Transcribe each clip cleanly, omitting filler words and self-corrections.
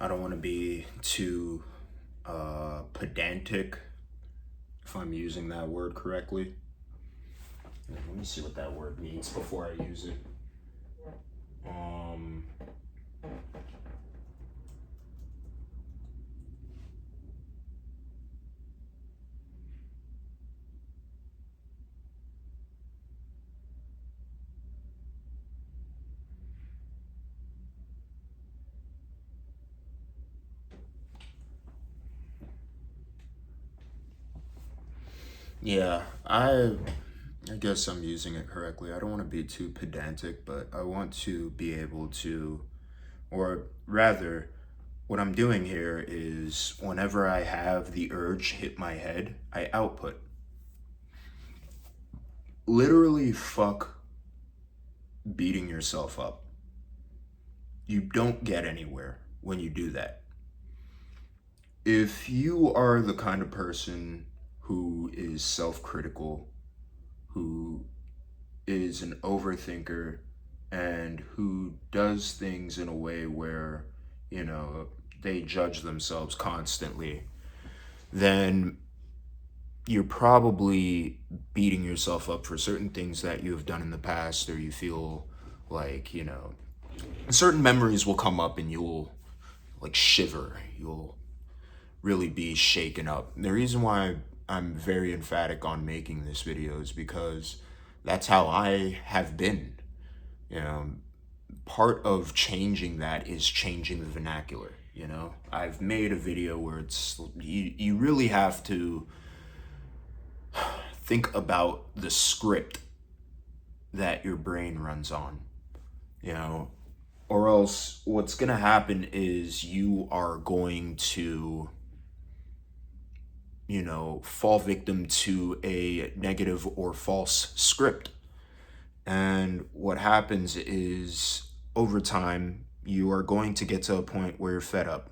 I don't want to be too pedantic, if I'm using that word correctly. Let me see what that word means before I use it. Um, yeah, I guess I'm using it correctly. I don't want to be too pedantic, but I want to be able to, or rather, what I'm doing here is whenever I have the urge hit my head, I output. Literally, fuck beating yourself up. You don't get anywhere when you do that. If you are the kind of person who is self critical, who is an overthinker, and who does things in a way where, you know, they judge themselves constantly, then you're probably beating yourself up for certain things that you have done in the past, or you feel like, you know, certain memories will come up and you'll like shiver. You'll really be shaken up. The reason why I'm very emphatic on making this video is because that's how I have been. You know, part of changing that is changing the vernacular. You know, I've made a video where it's you really have to think about the script that your brain runs on, you know, or else what's going to happen is you are going to, you know, fall victim to a negative or false script. And what happens is over time, you are going to get to a point where you're fed up,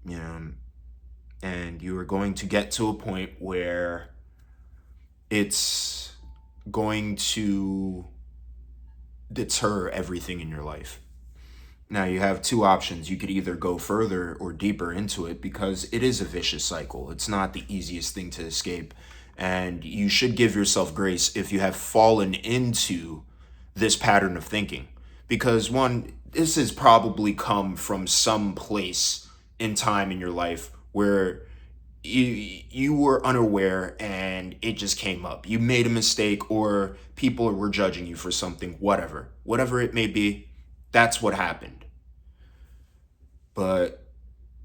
you know, and you are going to get to a point where it's going to deter everything in your life. Now, you have two options. You could either go further or deeper into it because it is a vicious cycle. It's not the easiest thing to escape. And you should give yourself grace if you have fallen into this pattern of thinking. Because one, this has probably come from some place in time in your life where you were unaware and it just came up. You made a mistake or people were judging you for something, whatever it may be, that's what happened. But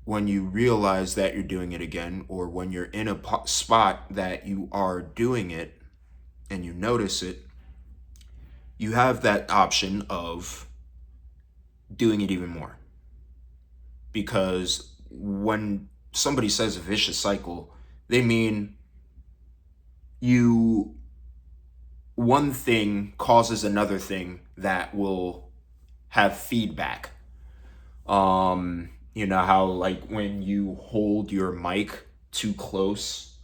when you realize that you're doing it again, or when you're in a spot that you are doing it and you notice it, you have that option of doing it even more. Because when somebody says a vicious cycle, they mean one thing causes another thing that will have feedback. You know how like when you hold your mic too close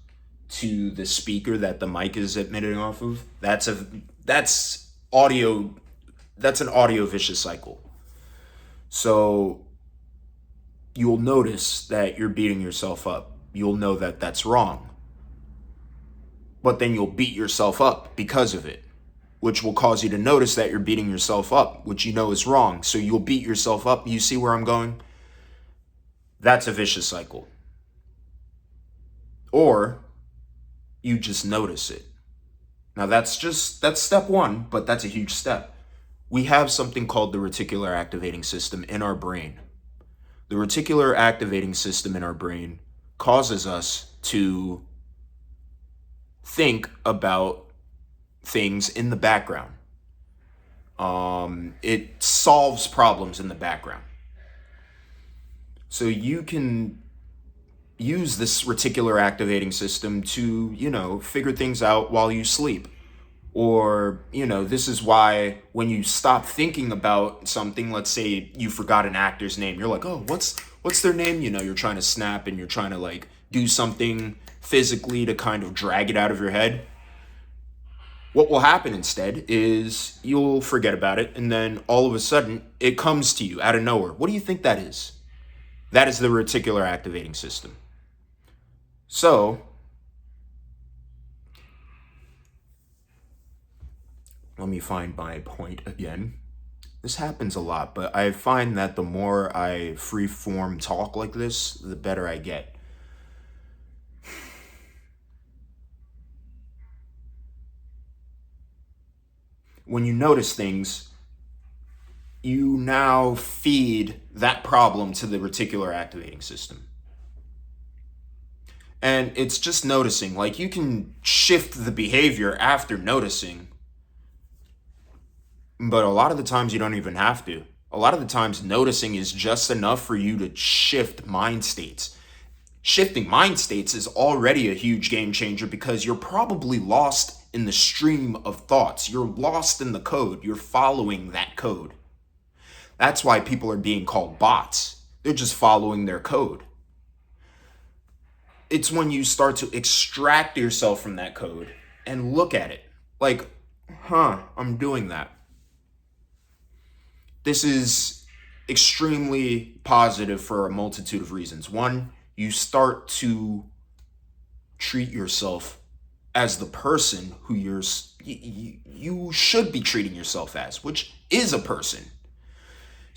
to the speaker that the mic is emitting off of, that's audio, that's an audio vicious cycle. So you'll notice that you're beating yourself up. You'll know that that's wrong. But then you'll beat yourself up because of it, which will cause you to notice that you're beating yourself up, which you know is wrong. So you'll beat yourself up. You see where I'm going? That's a vicious cycle. Or you just notice it. Now that's step one, but that's a huge step. We have something called the reticular activating system in our brain. The reticular activating system in our brain causes us to think about things in the background. It solves problems in the background. So you can use this reticular activating system to, you know, figure things out while you sleep. Or, you know, this is why when you stop thinking about something, let's say you forgot an actor's name, you're like, oh, what's their name? You know, you're trying to snap and you're trying to like do something physically to kind of drag it out of your head. What will happen instead is you'll forget about it, and then all of a sudden it comes to you out of nowhere. What do you think that is? That is the reticular activating system. So, let me find my point again. This happens a lot, but I find that the more I free form talk like this, the better I get. When you notice things, you now feed that problem to the reticular activating system. And it's just noticing. Like, you can shift the behavior after noticing, but a lot of the times you don't even have to. A lot of the times noticing is just enough for you to shift mind states. Shifting mind states is already a huge game changer because you're probably lost in the stream of thoughts. You're lost in the code. You're following that code. That's why people are being called bots. They're just following their code. It's when you start to extract yourself from that code and look at it. Like, I'm doing that. This is extremely positive for a multitude of reasons. One, you start to treat yourself as the person who you should be treating yourself as, which is a person.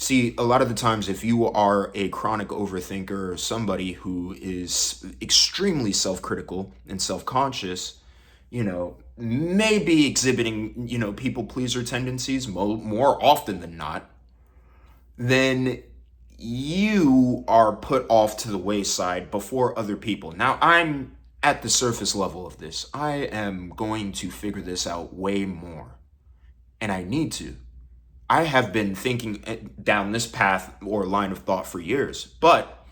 See, a lot of the times, if you are a chronic overthinker or somebody who is extremely self-critical and self-conscious, maybe exhibiting, people pleaser tendencies more often than not, then you are put off to the wayside before other people. Now, I'm at the surface level of this. I am going to figure this out way more, and I need to. I have been thinking down this path or line of thought for years, but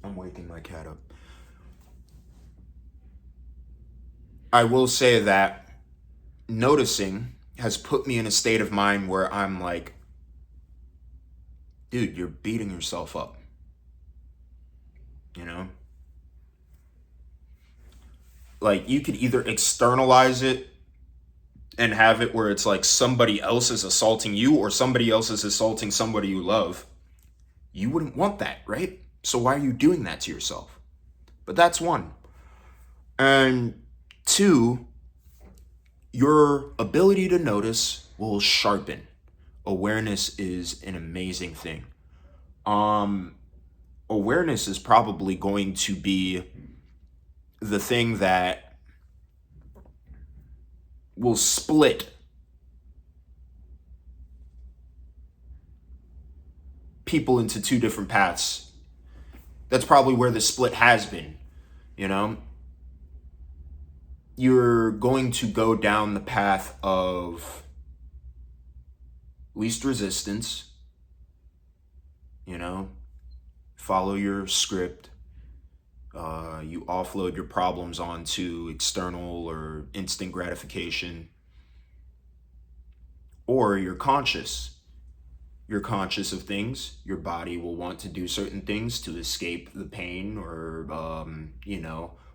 I'm waking my cat up. I will say that noticing has put me in a state of mind where I'm like, dude, you're beating yourself up. Like, you could either externalize it and have it where it's like somebody else is assaulting you or somebody else is assaulting somebody you love. You wouldn't want that, right? So why are you doing that to yourself? But that's one. And two, your ability to notice will sharpen. Awareness is an amazing thing. Awareness is probably going to be the thing that will split people into two different paths. That's probably where the split has been, You're going to go down the path of least resistance, follow your script. You offload your problems onto external or instant gratification. Or you're conscious. You're conscious of things. Your body will want to do certain things to escape the pain or,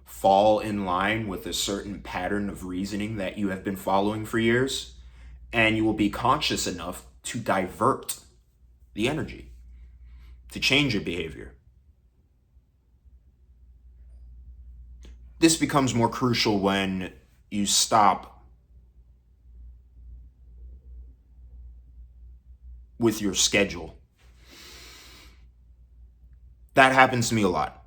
fall in line with a certain pattern of reasoning that you have been following for years. And you will be conscious enough to divert the energy, to change your behavior. This becomes more crucial when you stop with your schedule. That happens to me a lot.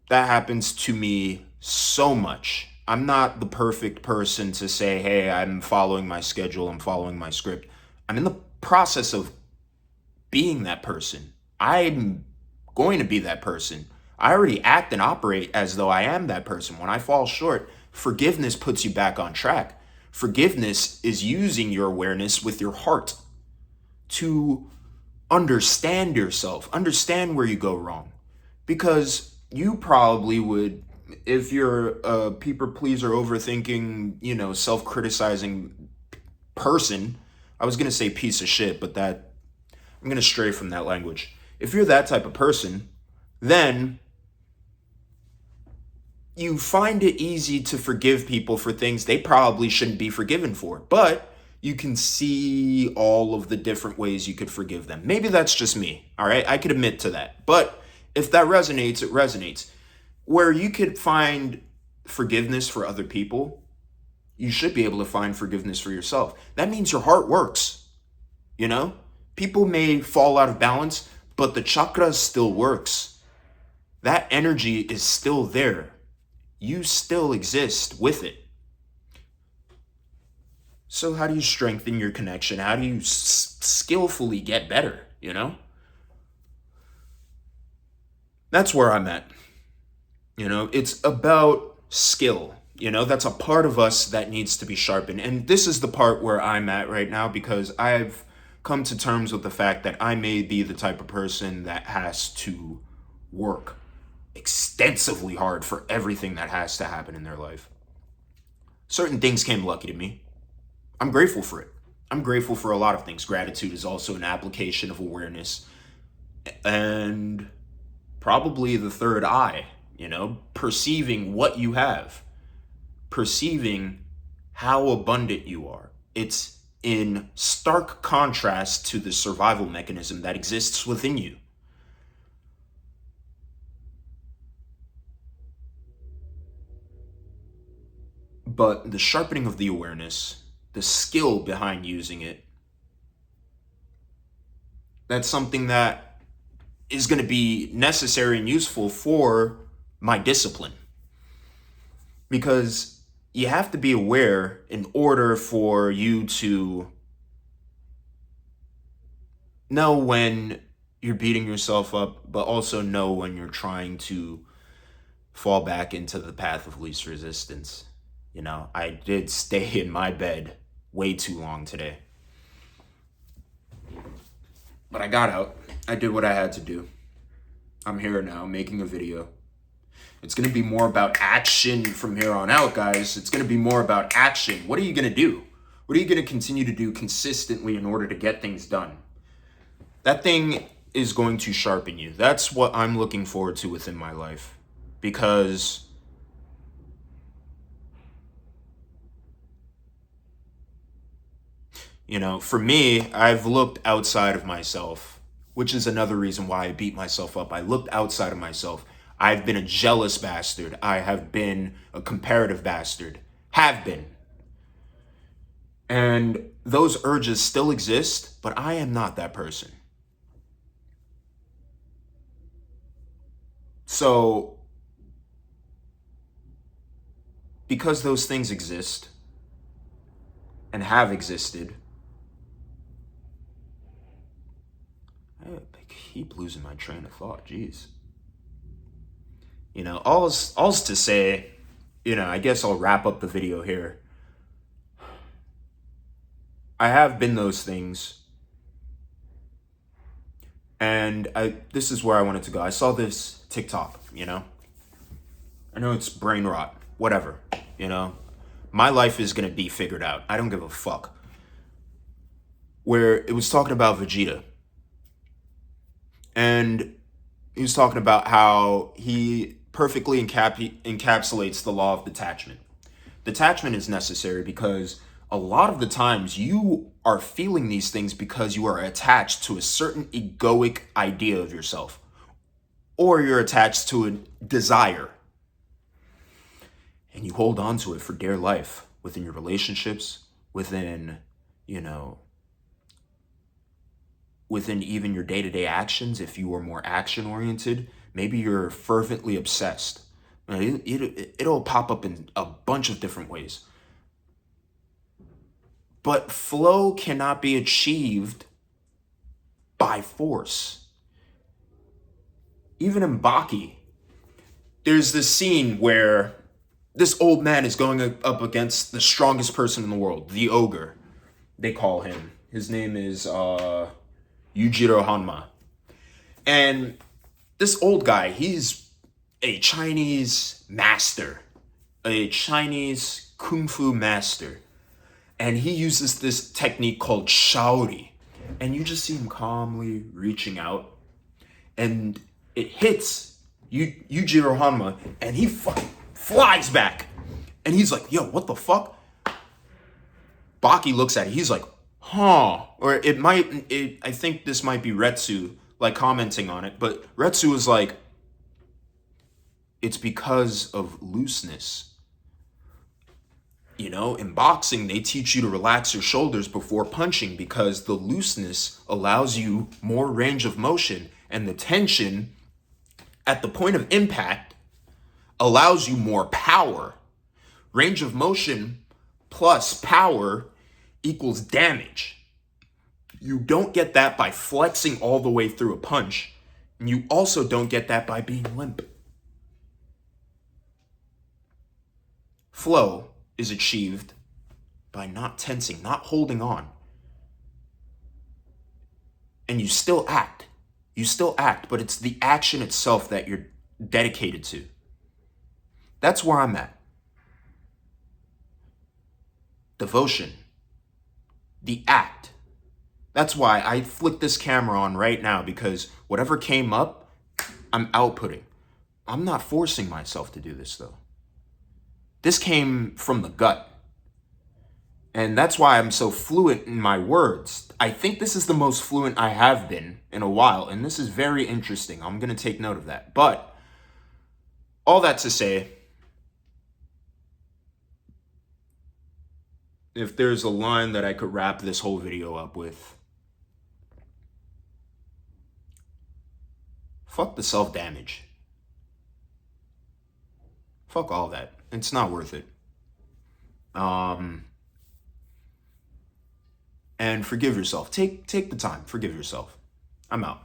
That happens to me so much. I'm not the perfect person to say, hey, I'm following my schedule, I'm following my script. I'm in the process of being that person. I'm going to be that person. I already act and operate as though I am that person. When I fall short, forgiveness puts you back on track. Forgiveness is using your awareness with your heart to understand yourself, understand where you go wrong. Because you probably would, if you're a people pleaser, overthinking, self-criticizing person, I was going to say piece of shit, but I'm going to stray from that language. If you're that type of person, then you find it easy to forgive people for things they probably shouldn't be forgiven for. But you can see all of the different ways you could forgive them. Maybe that's just me, all right? I could admit to that. But if that resonates, it resonates. Where you could find forgiveness for other people, you should be able to find forgiveness for yourself. That means your heart works, you know? People may fall out of balance, but the chakra still works. That energy is still there. You still exist with it. So how do you strengthen your connection? How do you skillfully get better, you know? That's where I'm at. You know, it's about skill. You know, that's a part of us that needs to be sharpened. And this is the part where I'm at right now, because I've come to terms with the fact that I may be the type of person that has to work extensively hard for everything that has to happen in their life. Certain things came lucky to me. I'm grateful for it. I'm grateful for a lot of things. Gratitude is also an application of awareness. And probably the third eye, you know, perceiving what you have, perceiving how abundant you are. It's in stark contrast to the survival mechanism that exists within you. But the sharpening of the awareness, the skill behind using it, that's something that is going to be necessary and useful for my discipline. Because you have to be aware in order for you to know when you're beating yourself up, but also know when you're trying to fall back into the path of least resistance. You know, I did stay in my bed way too long today. But I got out. I did what I had to do. I'm here now making a video. It's going to be more about action from here on out, guys. It's going to be more about action. What are you going to do? What are you going to continue to do consistently in order to get things done? That thing is going to sharpen you. That's what I'm looking forward to within my life. Because you know, for me, I've looked outside of myself, which is another reason why I beat myself up. I looked outside of myself. I've been a jealous bastard. I have been a comparative bastard. Have been. And those urges still exist, but I am not that person. So, because those things exist and have existed, I keep losing my train of thought. Jeez. You know, all's to say, you know, I guess I'll wrap up the video here. I have been those things. And this is where I wanted to go. I saw this TikTok, you know. I know it's brain rot, whatever, you know. My life is going to be figured out. I don't give a fuck. Where it was talking about Vegeta. And he was talking about how he perfectly encapsulates the law of detachment. Detachment is necessary because a lot of the times you are feeling these things because you are attached to a certain egoic idea of yourself, or you're attached to a desire, and you hold on to it for dear life within your relationships, within, you know, within even your day-to-day actions. If you are more action-oriented, maybe you're fervently obsessed. It'll pop up in a bunch of different ways. But flow cannot be achieved by force. Even in Baki, there's this scene where this old man is going up against the strongest person in the world, the ogre, they call him. His name is Yujiro Hanma. And this old guy, he's a Chinese master, a Chinese kung fu master. And he uses this technique called Shaori. And you just see him calmly reaching out. And it hits Yujiro Hanma. And he fucking flies back. And he's like, yo, what the fuck? Baki looks at it. He's like, huh. Or I think this might be Retsu, like, commenting on it. But Retsu is like, it's because of looseness. You know, in boxing, they teach you to relax your shoulders before punching because the looseness allows you more range of motion, and the tension at the point of impact allows you more power. Range of motion plus power equals damage. You don't get that by flexing all the way through a punch, and you also don't get that by being limp. Flow is achieved by not tensing, not holding on. And you still act. You still act, but it's the action itself that you're dedicated to. That's where I'm at. Devotion. The act. That's why I flick this camera on right now, because whatever came up, I'm outputting. I'm not forcing myself to do this, though. This came from the gut. And that's why I'm so fluent in my words. I think this is the most fluent I have been in a while, and this is very interesting. I'm going to take note of that. But all that to say, if there's a line that I could wrap this whole video up with, fuck the self-damage. Fuck all that. It's not worth it. And forgive yourself. Take the time. Forgive yourself. I'm out.